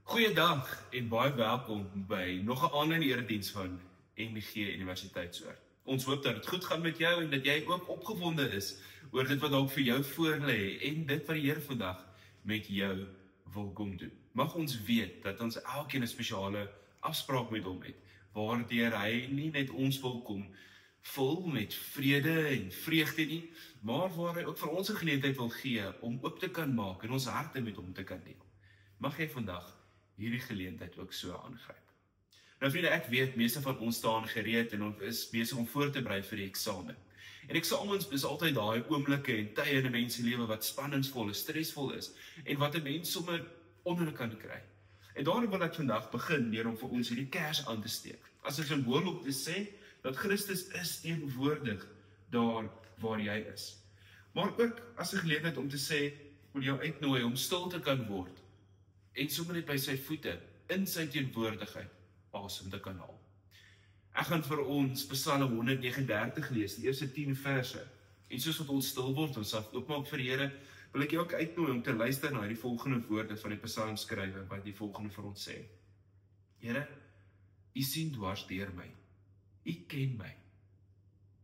Goeiedag en baie welkom by nog 'n aanlyn erediens van NG Universiteitsoord. Ons hoop dat dit goed gaan met jou en dat jy ook opgewonde is oor dit wat dalk vir jou voorlê en dit wat die Here vandag met jou wil kom doen. Mag ons weet dat ons elkeen 'n spesiale afspraak met hom het, waardeur hy nie net ons wil kom vul met vrede en vreugde nie, maar waar hy ook vir ons 'n geleentheid wil gee om oop te kan maak en ons harte met hom te kan deel. Mag jy vandag hierdie geleentheid ook so aangryp. Nou vriende, ek weet meeste van ons staan gereed en ons is besig om voor te berei vir die eksamen. En eksamens is altyd daai oomblikke en tye in 'n mens se lewe wat spanningsvol en stresvol is en wat 'n mens sommer onder kan kry. En daarom wil ek vandag begin deur om vir ons hierdie kers aan te steek. As 'n simbool om te sê dat Christus is teenwoordig daar waar jy is. Maar ook as 'n geleentheid om te sê, ek wil jou uitnooi om stil te kan word en sommer net by sy voete, in sy teenwoordigheid, asem te kan haal. Ek gaan vir ons Psalm 139 lees, die eerste 10 verse. En soos wat ons stil word, ons sal oopmaak vir die Here, wil ek jou ook uitnooi om te luister na die volgende woorde van die psalmskrywer, wat die volgende vir ons sê. Here, U sien dwars deur my. U ken my.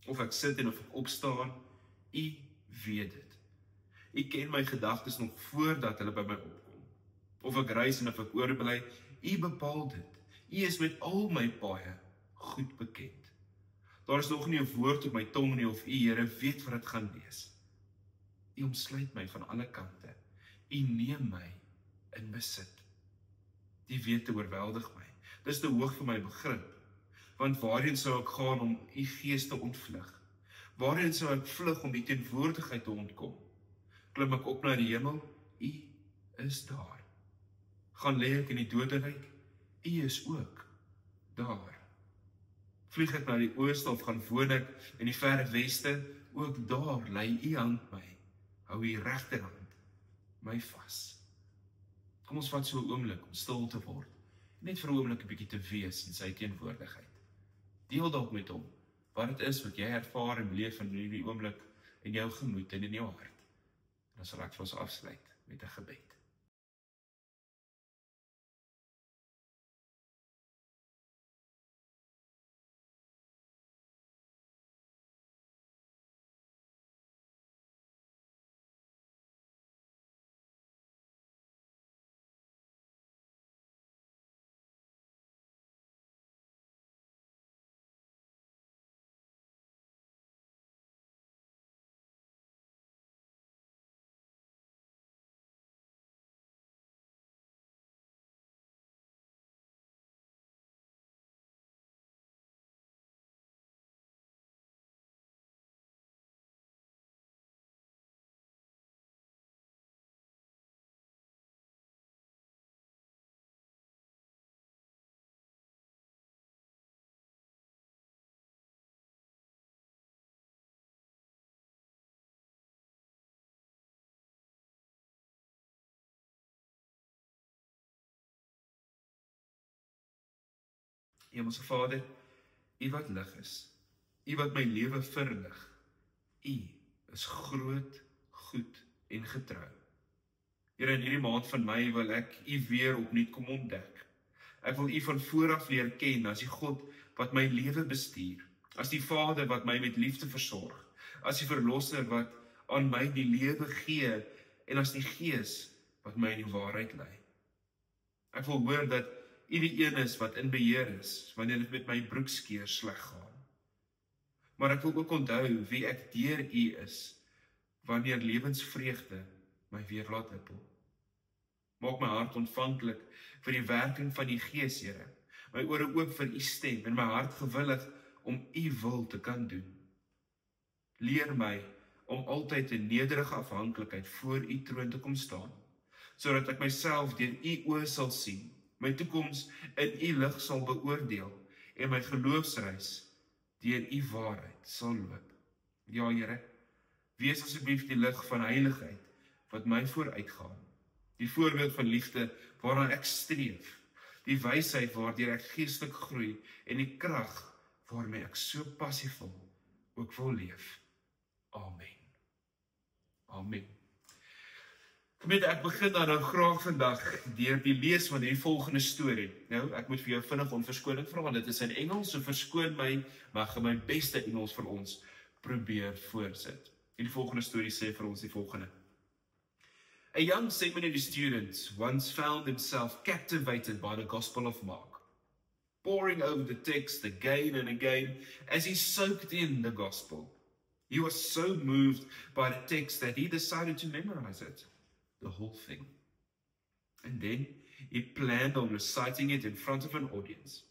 Of ek sit en of ek opstaan, U weet dit. U ken my gedagtes nog voordat hulle by my opkom. Of ek reis en of ek oorbly, U bepaal dit. U is met al my paaie goed bekend. Daar is nog nie 'n woord op my tong nie, of U, Here, weet wat dit gaan wees. U omsluit my van alle kante. U neem my in besit. Die wete oorweldig my. Dis te hoog vir my begrip. Want waarheen sou ek gaan om U gees te ontvlug? Waarheen sou ek vlug om U teenwoordigheid te ontkom? Klim ek op na die hemel? U is daar. Gaan lê ek in die doderyk? U is ook daar. Vlieg ek na die ooste of gaan woon ek in die verre weste? Ook daar lei U hand my. Hou U regterhand my vas. Kom ons vat so 'n oomblik om stil te word. Net vir 'n oomblik 'n bietjie te wees in sy teenwoordigheid. Deel dalk met hom wat dit is wat jy ervaar en beleef in hierdie oomblik in jou gemoed en in jou hart. En dan sal ek vir ons afsluit met 'n gebed. Hemelse Vader, U wat lig is, U wat my lewe verlig, U is groot, goed en getrou. Here, in hierdie maand van Mei wil ek U weer opnuut kom ontdek. Ek wil U van vooraf leer ken as die God wat my lewe bestuur, as die Vader wat my met liefde versorg, as die Verlosser wat aan my die lewe gee en as die Gees wat my in die waarheid lei. Ek wil hoor dat U die een is wat in beheer is, wanneer dit met my broekskeer sleg gaan. Maar ek wil ook onthou wie ek deur U is, wanneer lewensvreugde my weer laat huppel. Maak my hart ontvanklik vir die werking van die Gees, Here, my ore oop vir U stem en my hart gewillig om U wil te kan doen. Leer my om altyd in nederige afhanklikheid voor U troon te kom staan, sodat ek myself deur U oë sal sien, my toekoms in U lig sal beoordeel en my geloofsreis deur U waarheid sal loop. Ja, Here, wees asseblief die lig van heiligheid wat my vooruitgaan, die voorbeeld van liefde waarna ek streef, die wysheid waardeur ek geestelik groei en die krag waarmee ek so passievol ook wil leef. Amen. Amen. Ek begin dan graag vandag deur die lees van die volgende storie. Nou, ek moet vir jou vinnig om verskoning vra, want dit is in Engels, so verskoon my, maar ek gaan my beste Engels vir ons probeer voorsit. En die volgende storie sê vir ons die volgende. A young seminary student once found himself captivated by the Gospel of Mark, poring over the text again and again as he soaked in the Gospel. He was so moved by the text that he decided to memorize it, the whole thing. And then he planned on reciting it in front of an audience.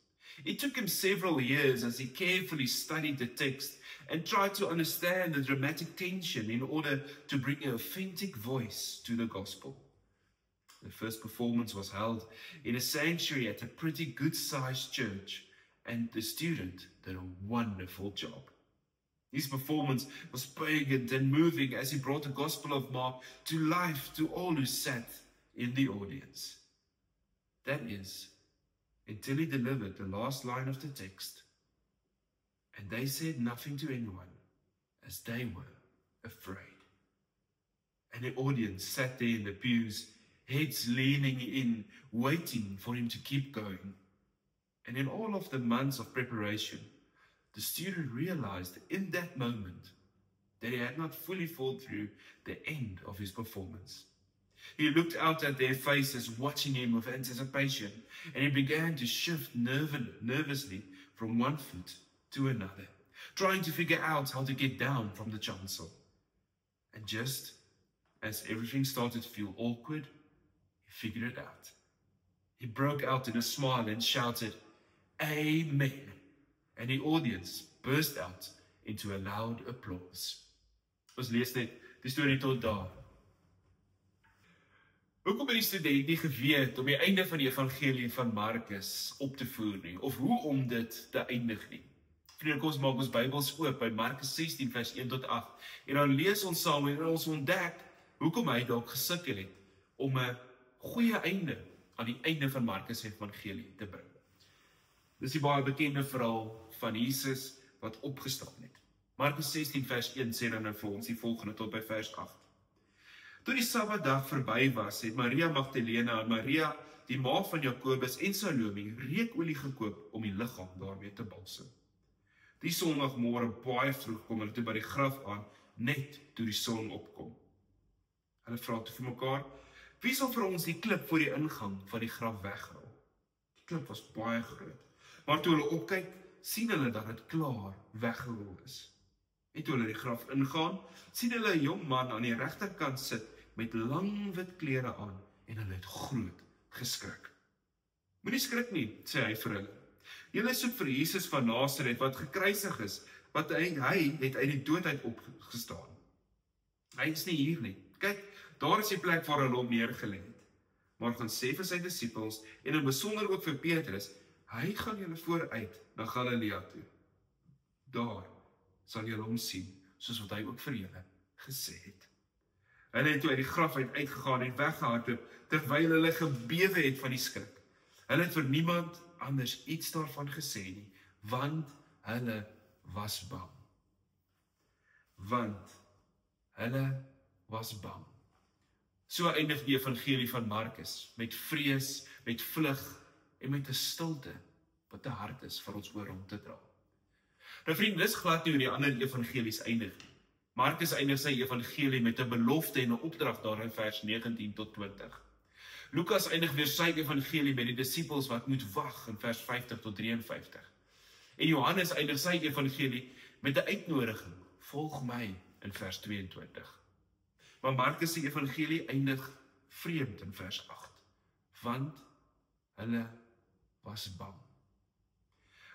It took him several years as he carefully studied the text and tried to understand the dramatic tension in order to bring an authentic voice to the gospel. The first performance was held in a sanctuary at a pretty good-sized church, and the student did a wonderful job. His performance was poignant and moving as he brought the Gospel of Mark to life to all who sat in the audience. That is, until he delivered the last line of the text. And they said nothing to anyone, as they were afraid. And the audience sat there in the pews, heads leaning in, waiting for him to keep going. And in all of the months of preparation, the student realized in that moment that he had not fully thought through the end of his performance. He looked out at their faces, watching him with anticipation, and he began to shift nervously from one foot to another, trying to figure out how to get down from the chancel. And just as everything started to feel awkward, he figured it out. He broke out in a smile and shouted, "Amen." And the audience burst out into a loud applause. Ons lees net die storie tot daar. Hoekom het die student nie geweet om die einde van die evangelie van Markus op te voer nie, of hoe om dit te eindig nie? Vriende, kom ons maak ons Bybels oop by Markus 16 vers 1 tot 8, en dan lees ons saam en ons ontdek hoekom hy dalk gesukkel het om 'n goeie einde aan die einde van Markus se evangelie te bring. Dis die baie bekende verhaal van Jesus wat opgestaan het. Markus 16 vers 1 sê dan nou vir ons die volgende tot by vers 8. Toe die Sabbatdag verby was, het Maria Magdalena en Maria, die ma van Jakobus en Salome, reukolie gekoop om die liggaam daarmee te balsem. Die Sondagmôre baie vroeg kom hulle toe by die graf aan, net toe die son opkom. Hulle vra toe vir mekaar, wie sal vir ons die klip voor die ingang van die graf wegrol? Die klip was baie groot, maar toe hulle opkyk, sien hulle dat dit klaar weggerol is. En toe hulle die graf ingaan, sien hulle 'n jong man aan die regterkant sit met lang wit klere aan en hulle het groot geskrik. Moenie skrik nie, sê hy vir hulle. Julle soek vir Jesus van Nasaret wat gekruisig is, wat hy het uit die dood uit opgestaan. Hy is nie hier nie. Kyk, daar is die plek waar hulle hom neergelê het. Maar gaan sê vir sy disippels en in besonder ook vir Petrus, hy gaan julle vooruit na Galilea toe. Daar sal julle hom sien, soos wat hy ook vir julle gesê het. Hulle het toe uit die graf uitgegaan en weggehardloop, terwyl hulle gebewe het van die skrik. Hulle het vir niemand anders iets daarvan gesê nie, want hulle was bang. So eindig die evangelie van Markus, met vrees, met vlug en met 'n stilte, wat te hard is vir ons oor om te dra. Nou vriende, dis glad nie hoe die ander evangelies eindig nie. Markus eindig sy evangelie met 'n belofte en 'n opdrag daar in vers 19 tot 20. Lukas eindig weer sy evangelie met die disippels wat moet wag in vers 50 tot 53. En Johannes eindig sy evangelie met 'n uitnodiging, volg my in vers 22. Maar Markus se evangelie eindig vreemd in vers 8, want hulle was bang.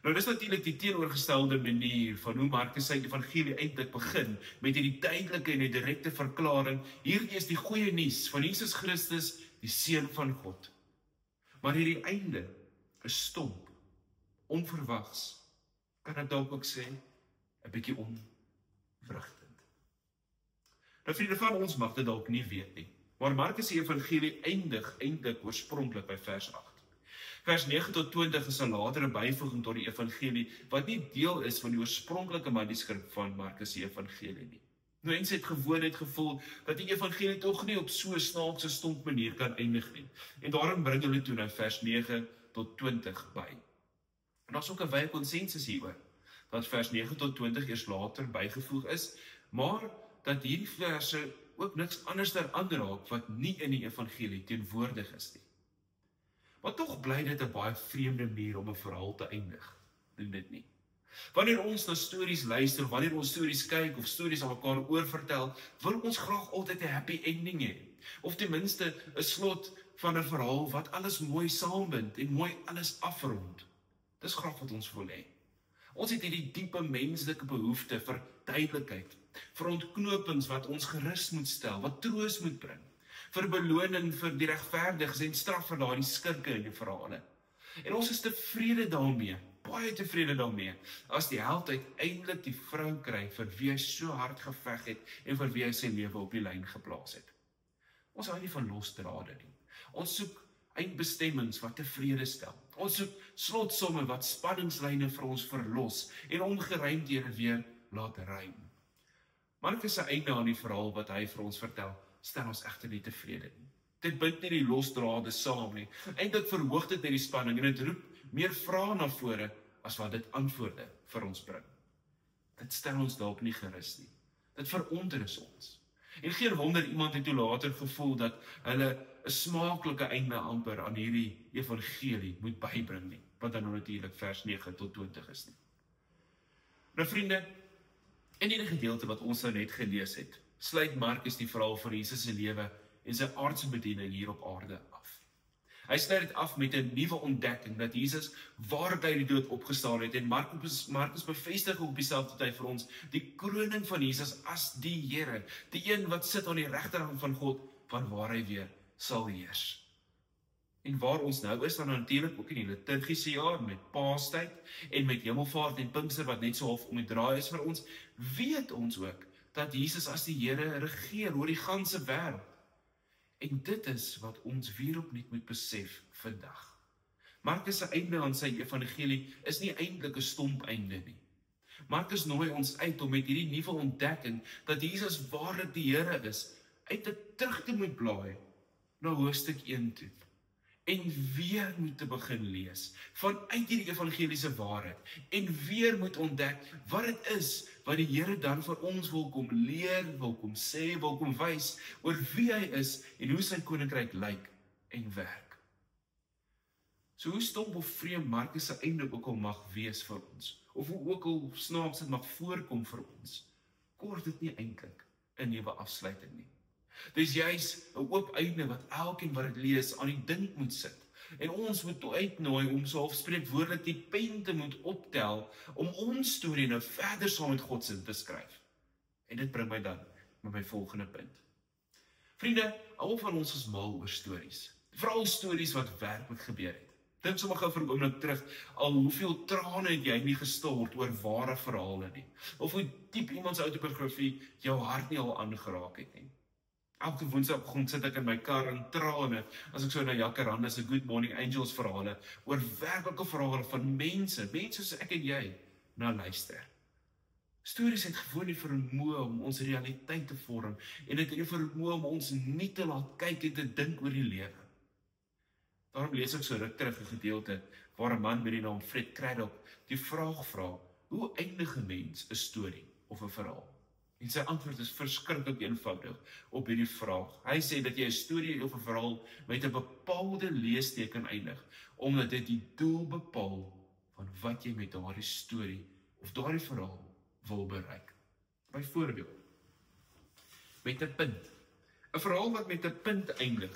Nou dis natuurlik die teenoorgestelde manier van hoe Markus sy evangelie eintlik begin, met hierdie duidelike en die direkte verklaring, hierdie is die goeie nuus van Jesus Christus, die Seun van God. Maar hierdie einde is stomp, onverwags, kan ek dalk ook sê, 'n bietjie onwrigtend. Nou vriende, van ons mag dit dalk nie weet nie, maar Markus se evangelie eindig eintlik oorspronklik by vers 8. Vers 9 tot 20 is 'n latere byvoeging tot die evangelie, wat nie deel is van die oorspronklike manuskrip van Markus se evangelie nie. Mense het gewoonheid gevoel dat die evangelie tog nie op so 'n snaakse stomp manier kan eindig nie. En daarom bring hulle toe nou vers 9 tot 20 by. En daar's ook 'n wye konsensus hieroor, dat vers 9 tot 20 eers later bygevoeg is, maar dat hierdie verse ook niks anders aanraak wat nie in die evangelie teenwoordig is nie. Maar tog bly dit 'n baie vreemde manier om 'n verhaal te eindig. Doen dit nie. Wanneer ons na stories luister, wanneer ons stories kyk of stories aan mekaar oorvertel, wil ons graag altyd 'n happy ending hê. Of ten minste 'n slot van 'n verhaal wat alles mooi saambind en mooi alles afrond. Dis graag wat ons wil hê. Ons het hierdie diepe menslike behoefte vir duidelikheid, vir ontknopings wat ons gerus moet stel, wat troos moet bring, vir beloning vir die regverdiges en straf vir daardie skurke in die verhale. En ons is tevrede daarmee, baie tevrede daarmee, as die held uiteindelik die vrou kry vir wie hy so hard geveg het en vir wie hy sy lewe op die lyn geplaas het. Ons hou nie van losdrade nie. Ons soek eindbestemmings wat tevrede stel. Ons soek slotsomme wat spanningslyne vir ons verlos en ongeruimdhede weer laat ruim. Markus se einde aan die verhaal wat hy vir ons vertel, stel ons egter nie tevrede nie. Dit bind nie die losdrade saam nie. Eintlik verhoog dit net die spanning en dit roep meer vrae na vore as wat dit antwoorde vir ons bring. Dit stel ons dalk nie gerus nie. Dit verontrus ons. En geen wonder iemand het toe later gevoel dat hulle 'n smaaklike einde amper aan hierdie evangelie moet bybring nie, wat dan natuurlik vers 9 tot 20 is nie. Nou vriende, in die gedeelte wat ons nou net gelees het, sluit Markus die verhaal van Jesus se lewe en sy aardse bediening hier op aarde af. Hy sluit dit af met 'n nuwe ontdekking dat Jesus waarlik uit die dood opgestaan het en Markus bevestig op dieselfde tyd vir ons die kroning van Jesus as die Here, die een wat sit aan die regterhand van God, vanwaar hy weer sal heers. En waar ons nou is dan natuurlik ook in die liturgiese jaar met Paastyd en met Hemelvaart en Pinkster wat net so half om die draai is vir ons, weet ons ook dat Jesus as die Here regeer oor die ganse wêreld. En dit is wat ons weer opnuut moet besef vandag. Markus se einde aan sy evangelie is nie eintlik 'n stomp einde nie. Markus nooi ons uit om met hierdie nuwe ontdekking dat Jesus waarlik die Here is, uit dit terug te moet blaai na hoofstuk 1 toe. En weer moet te begin lees vanuit hierdie evangeliese waarheid en weer moet ontdek wat dit is wat die Here dan vir ons wil kom leer, wil kom sê, wil kom wys oor wie hy is en hoe sy koninkryk lyk en werk. So hoe stomp of vreemd Markus se einde ook al mag wees vir ons, of hoe ook al snaaks dit mag voorkom vir ons, kort dit nie eintlik 'n nuwe afsluiting nie. Dis juis 'n oop einde wat elkeen wat dit lees aan die dink moet sit. En ons moet uitnooi om so halfspreekwoordelik die pen te moet optel om ons storie nou verder saam met God se te skryf. En dit bring my dan met my volgende punt. Vriende, almal van ons is mal oor stories. Veral stories wat werklik gebeur het. Dink sommer gou vir 'n oomblik terug, al hoeveel trane het jy nie gestort oor ware verhale nie. Of hoe diep iemand se autobiografie jou hart nie al aangeraak het nie. Elke Woensdagoggend sit ek in my kar in trane as ek so na Jacaranda se Good Morning Angels verhale oor werklike verhale van mense soos ek en jy, na luister. Stories het gewoon die vermoë om ons realiteit te vorm en dit het die vermoë om ons nie te laat kyk en te dink oor die lewe. Daarom lees ek so ruk terug 'n gedeelte waar 'n man met die naam Fred Craddock die vraag vra, hoe eindig 'n mens 'n storie of 'n verhaal? En sy antwoord is verskriklik eenvoudig op hierdie vraag. Hy sê dat jy 'n storie of 'n verhaal met 'n bepaalde leesteken eindig, omdat dit die doel bepaal van wat jy met daardie storie of daardie verhaal wil bereik. Byvoorbeeld, met 'n punt. 'n Verhaal wat met 'n punt eindig,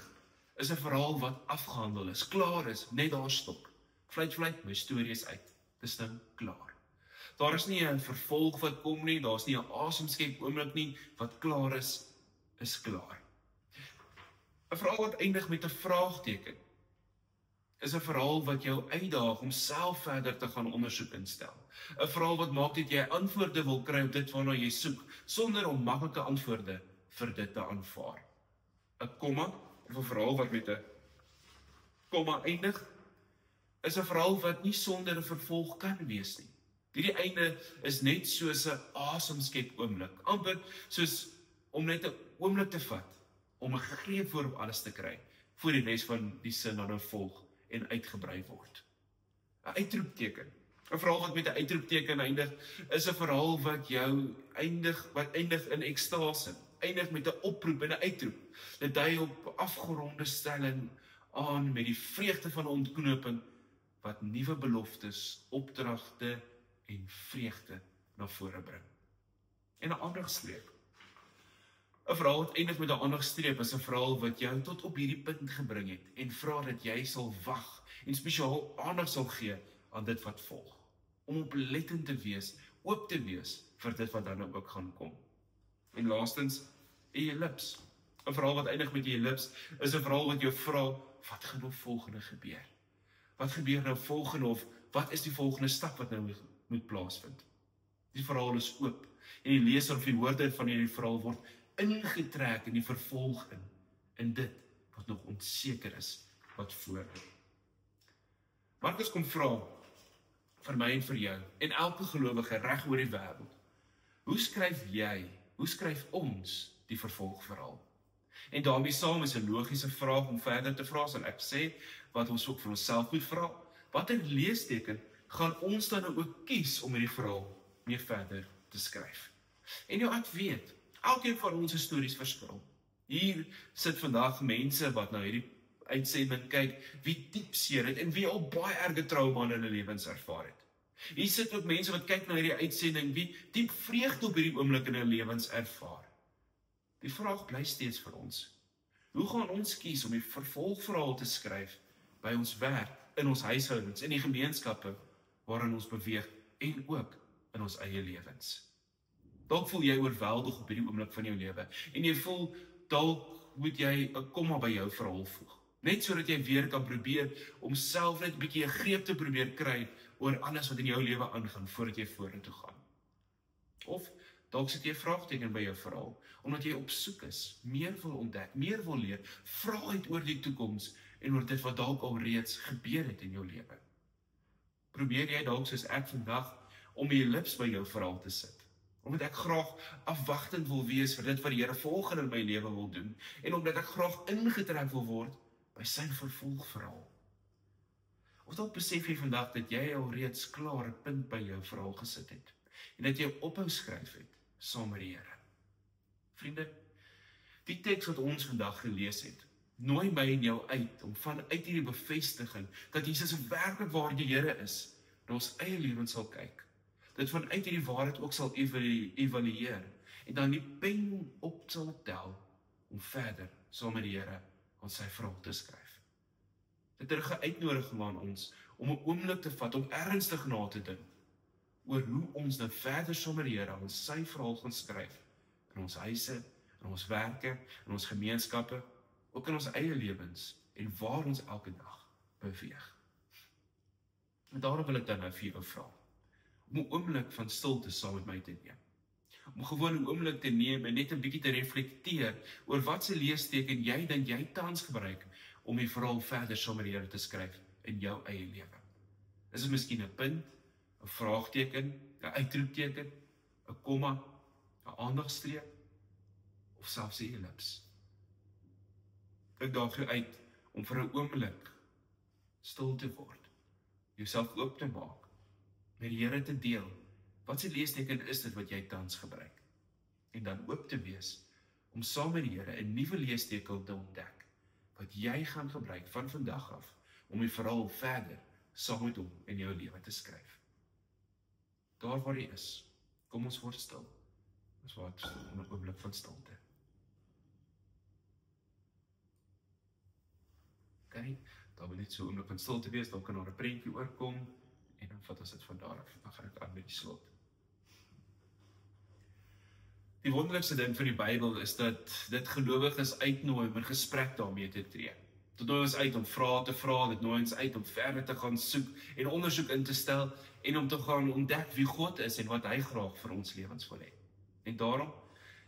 is 'n verhaal wat afgehandel is, klaar is, net daar stop. Fluit, my storie is uit. Dis nou klaar. Daar is nie 'n vervolg wat kom nie, daar is nie 'n asemskep oomblik nie, wat klaar is klaar. 'n Verhaal wat eindig met 'n vraagteken, is 'n verhaal wat jou uitdaag om self verder te gaan ondersoek en stel. 'n Verhaal wat maak dat jy antwoorde wil kry op dit waarna jy soek, sonder om maklike antwoorde vir dit te aanvaar. 'n Komma, of 'n verhaal wat met 'n komma eindig, is 'n verhaal wat nie sonder 'n vervolg kan wees nie. Hierdie einde is net soos 'n asemskep oomblik, amper soos om net 'n oomblik te vat, om 'n greep voor op alles te kry, voor die res van die sin dan nou volg en uitgebrei word. 'n Uitroepteken. 'n Verhaal wat met 'n uitroepteken eindig, is 'n verhaal wat eindig in ekstase, eindig met 'n oproep en 'n uitroep. Dit dui op afgeronde stelling aan met die vreugde van 'n ontknoping wat nuwe beloftes, opdragte en vreugde na vore bring. En 'n aandagsstreep. 'n Verhaal wat eindig met 'n aandagsstreep is 'n verhaal wat jou tot op hierdie punt gebring het en vra dat jy sal wag en spesiaal aandag sal gee aan dit wat volg. Om oplettend te wees, oop te wees vir dit wat dan ook gaan kom. En laastens, 'n ellips. 'n Verhaal wat eindig met 'n ellips is 'n verhaal wat jou vra, wat gaan nou volgende gebeur? Wat gebeur nou volgende of wat is die volgende stap wat nou moet plaasvind? Die verhaal is oop en die leser of die hoorder van hierdie verhaal word ingetrek in die vervolg in dit wat nog onseker is wat voorlê. Markus kom vra vir my en vir jou en elke gelowige reg oor die wêreld. Hoe skryf ons die vervolgverhaal? En daarmee saam is 'n logiese vraag om verder te vra, sal ek sê, wat ons ook vir onsself moet vra. Watter leesteken gaan ons dan ook kies om hierdie verhaal mee verder te skryf? En ek weet, elkeen van ons stories verskil. Hier sit vandag mense wat na hierdie uitsending kyk, wie diep seer het en wie al baie erge trauma in hulle lewens ervaar het. Hier sit ook mense wat kyk na hierdie uitsending, wie diep vreugde op hierdie oomblik in hulle lewens ervaar. Die vraag bly steeds vir ons. Hoe gaan ons kies om die vervolgverhaal te skryf by ons werk, in ons huishoudings, in die gemeenskappe waarin ons beweeg en ook in ons eie lewens? Dalk voel jy oorweldig op hierdie oomblik van jou lewe en jy voel dalk moet jy 'n komma by jou verhaal voeg. Net sodat jy weer kan probeer om self net 'n bietjie 'n greep te probeer kry oor alles wat in jou lewe aangaan voordat jy vorentoe gaan. Of dalk sit jy 'n vraagteken by jou verhaal omdat jy op soek is, meer wil ontdek, meer wil leer, vra uit oor die toekoms en oor dit wat dalk al reeds gebeur het in jou lewe. Probeer jy dalk soos ek vandag om jy lips by jou verhaal te sit, omdat ek graag afwagtend wil wees vir dit wat die Here volgende in my lewe wil doen en omdat ek graag ingetrek wil word by sy vervolgverhaal. Of dalk besef jy vandag dat jy al reeds klaar 'n punt by jou verhaal gesit het en dat jy ophou skryf het saam met die Here. Vriende, die teks wat ons vandag gelees het, nooi my en jou uit om vanuit hierdie bevestiging dat Jesus werklik waar die Here is, na ons eie lewens sal kyk. Dit vanuit hierdie waarheid ook sal evalueer en dan die pen op sal tel om verder saam met die Here aan sy verhaal te skryf. Dit is 'n uitnodiging aan ons om 'n oomblik te vat om ernstig na te dink oor hoe ons nou verder saam met die Here aan sy verhaal gaan skryf in ons huise, in ons werke, in ons gemeenskappe, ook in ons eie lewens en waar ons elke dag beweeg. En daarom wil ek dan nou vir jou vra om 'n oomblik van stilte saam met my te neem. Om gewoon 'n oomblik te neem en net 'n bietjie te reflekteer oor wat se leesteken jy dink jy tans gebruik om die verhaal verder saam met die Here te skryf in jou eie lewe. Is dit miskien 'n punt, 'n vraagteken, 'n uitroepteken, 'n komma, 'n aandagsstreep of selfs 'n ellips? Ek daag jou uit om vir 'n oomblik stil te word, jouself oop te maak, met die Here te deel. Wat se leesteken is dit wat jy tans gebruik? En dan oop te wees om saam met die Here 'n nuwe leesteken te ontdek wat jy gaan gebruik van vandag af om die verhaal verder saam met hom in jou lewe te skryf. Daar waar jy is, kom ons word stil. Ons word stil in 'n oomblik van stilte. Okay, daar wil net so 'n oomblik van stilte wees, dan kan daar 'n prentjie oorkom en dan vat ons dit van daar af. Dan gaan ek aan met die slot. Die wonderlikste ding vir die Bybel is dat dit gelowiges uitnooi om in gesprek daarmee te tree. Dit nooi ons uit om vrae te vra, dit nooi ons uit om verder te gaan soek en ondersoek in te stel en om te gaan ontdek wie God is en wat hy graag vir ons lewens wil hê. En daarom,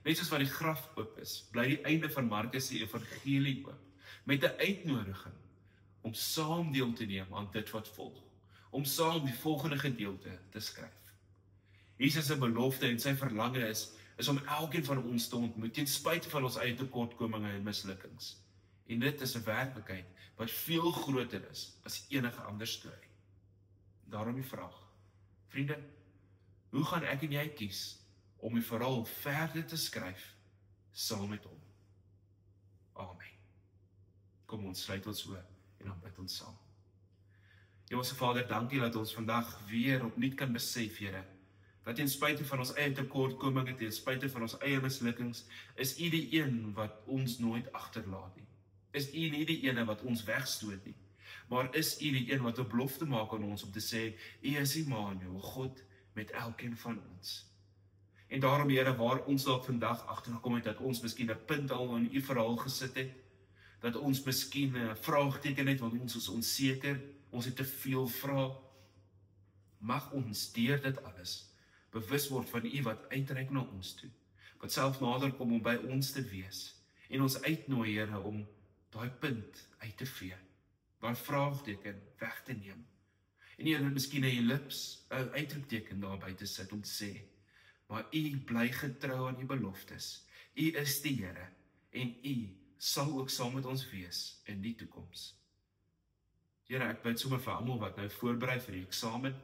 net soos wat die graf oop is, bly die einde van Markus se evangelie oop, met 'n uitnodiging om saam deel te neem aan dit wat volg, om saam die volgende gedeelte te skryf. Jesus se belofte en sy verlange is om elkeen van ons te ontmoet, ten spyte van ons eie tekortkominge en mislukkings. En dit is 'n werklikheid wat veel groter is as enige ander storie. Daarom die vraag, vriende, hoe gaan ek en jy kies om die verhaal verder te skryf saam met hom? Amen. Kom ons sluit ons oë en dan bid ons saam. Hemelse Vader, dankie dat ons vandag weer opnuut kan besef, Here, dat ten spyte van ons eie tekortkominge, ten spyte van ons eie mislukkings, is U die een wat ons nooit agterlaat nie. Is U nie die ene wat ons wegstoot nie, maar is U die een wat 'n belofte maak aan ons om te sê, U is Immanuel, God met elkeen van ons. En daarom, Here, waar ons dalk vandag agtergekom het dat ons miskien 'n punt al in U verhaal gesit het, dat ons miskien 'n vraagteken het want ons is onseker, ons het te veel vrae, mag ons deur dit alles bewus word van U wat uitreik na ons toe, wat self nader kom om by ons te wees, en ons uitnooi, Here, om daai punt uit te vee, daai vraagteken weg te neem. En Here, miskien 'n ellips, 'n uitroepteken daarby te sit om te sê, maar U bly getrou aan U beloftes. U is die Here, en U sal ook saam met ons wees in die toekoms. Here, ek bid sommer vir almal wat nou voorberei vir die eksamen,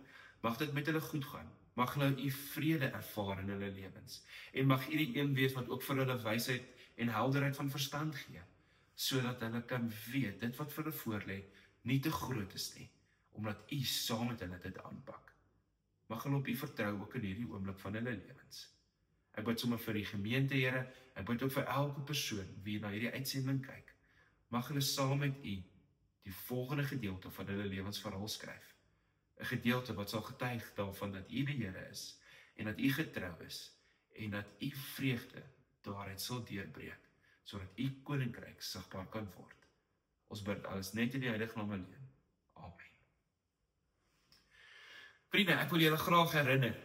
mag dit met hulle goed gaan. Mag hulle U vrede ervaar in hulle lewens, en mag U die een wees wat ook vir hulle wysheid en helderheid van verstand gee, sodat hulle kan weet, dit wat vir hulle voorlê, nie te groot is nie, omdat U saam met hulle dit aanpak. Mag hulle op U vertrou ook in hierdie oomblik van hulle lewens. Ek bid sommer vir die gemeente, Here, ek bid ook vir elke persoon wie na hierdie uitsending kyk. Mag hulle saam met U die volgende gedeelte van hulle lewensverhaal skryf. 'n Gedeelte wat sal getuig daarvan dat U die Here is, en dat U getrou is, en dat U vreugde daaruit sal deurbreek, sodat U koninkryk sigbaar kan word. Ons bid alles net in die heilige naam alleen. Amen. Vriende, ek wil julle graag herinner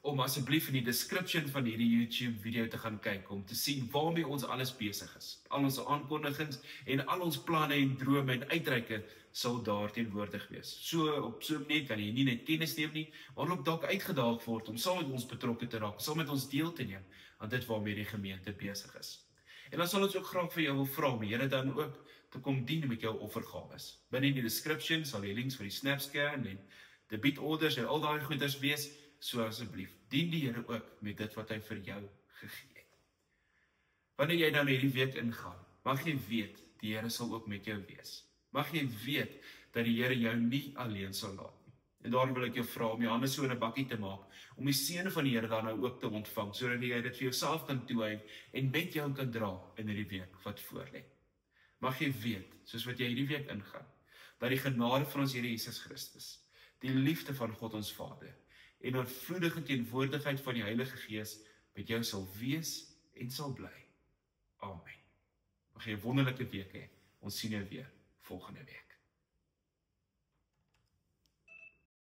om asseblief in die description van hierdie YouTube video te gaan kyk, om te sien waarmee ons alles besig is. Al ons aankondigings en al ons planne en drome en uitreike sal daar teenwoordig wees. So op so 'n manier kan jy nie net kennis neem nie, maar ook dalk uitgedaag word om saam met ons betrokke te raak, saam met ons deel te neem aan dit waarmee die gemeente besig is. En dan sal ons ook graag vir jou wil vra om die Here dan ook te kom dien met jou offergawes. Binne in die description sal die links vir die SnapScan en debietorders en al daai goeders wees. So asseblief, dien die Here ook met dit wat hy vir jou gegee het. Wanneer jy dan hierdie week ingaan, mag jy weet, die Here sal ook met jou wees. Mag jy weet, dat die Here jou nie alleen sal laat nie. En daarom wil ek jou vra om jou hande so in 'n bakkie te maak, om die seën van die Here dan nou ook te ontvang, sodat jy dit vir jouself kan toewy en met jou kan dra in hierdie week wat voorlê. Mag jy weet, soos wat jy hierdie week ingaan, dat die genade van ons Here Jesus Christus, die liefde van God ons Vader, en oorvloedige teenwoordigheid van die Heilige Gees met jou sal wees en sal bly. Amen. Mag jy 'n wonderlike week hê. Ons sien jou weer volgende week.